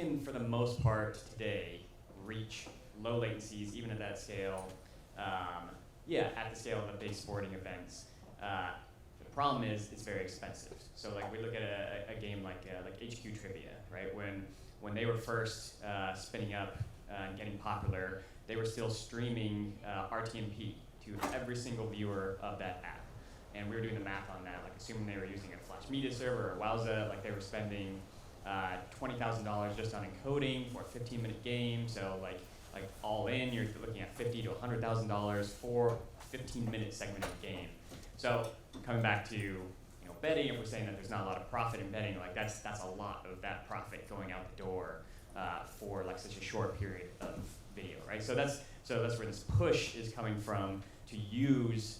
can, for the most part today, reach low latencies, even at that scale. At the scale of the big sporting events. The problem is it's very expensive. So like we look at a game like HQ Trivia, right? When they were first spinning up and getting popular, they were still streaming RTMP to every single viewer of that app. And we were doing the math on that, like assuming they were using a Flash Media server or Wowza, like they were spending $20,000 just on encoding for a 15-minute game. So like all in, you're looking at $50,000 to $100,000 for a 15-minute segment of the game. So coming back to betting, if we're saying that there's not a lot of profit in betting, like that's a lot of that profit going out the door for like such a short period of video, right? So that's where this push is coming from, to use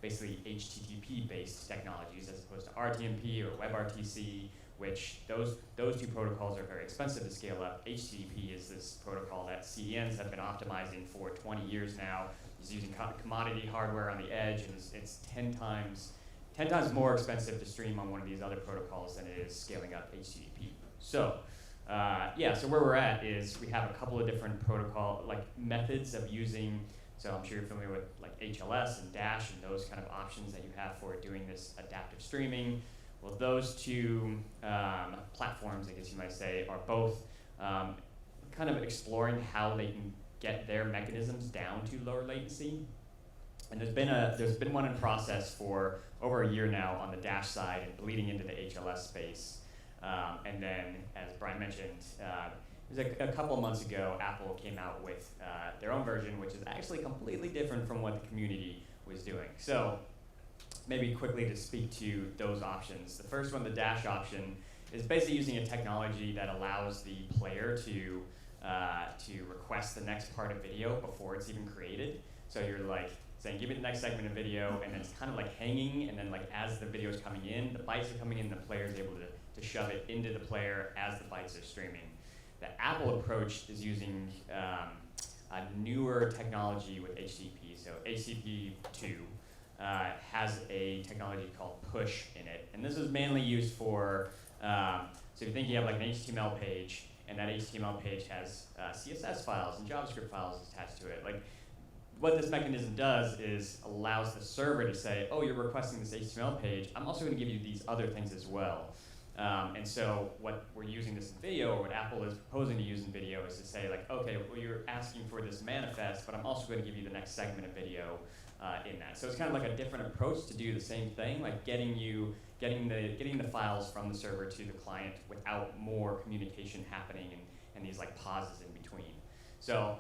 basically HTTP-based technologies as opposed to RTMP or WebRTC, which those two protocols are very expensive to scale up. HTTP is this protocol that CDNs have been optimizing for 20 years now. It's using commodity hardware on the edge, and it's 10 times more expensive to stream on one of these other protocols than it is scaling up HTTP. So so where we're at is we have a couple of different methods of using. So I'm sure you're familiar with like HLS and Dash and those kind of options that you have for doing this adaptive streaming. Well, those two platforms, I guess you might say, are both kind of exploring how they can get their mechanisms down to lower latency. And there's been one in process for over a year now on the Dash side and bleeding into the HLS space. And then, as Brian mentioned, it was a couple of months ago, Apple came out with their own version, which is actually completely different from what the community was doing. So maybe quickly to speak to those options. The first one, the Dash option, is basically using a technology that allows the player to request the next part of video before it's even created. So you're like saying, give me the next segment of video, and then it's kind of like hanging, and then like as the video is coming in, the bytes are coming in, the player is able to shove it into the player as the bytes are streaming. The Apple approach is using a newer technology with HTTP. So HTTP2 has a technology called push in it. And this is mainly used for, so if you think you have like an HTML page, and that HTML page has CSS files and JavaScript files attached to it. Like, what this mechanism does is allows the server to say, oh, you're requesting this HTML page, I'm also going to give you these other things as well. And so what we're using this in video, or what Apple is proposing to use in video, is to say like, okay, well, you're asking for this manifest, but I'm also going to give you the next segment of video in that. So it's kind of like a different approach to do the same thing, like getting the files from the server to the client without more communication happening and these like pauses in between. So.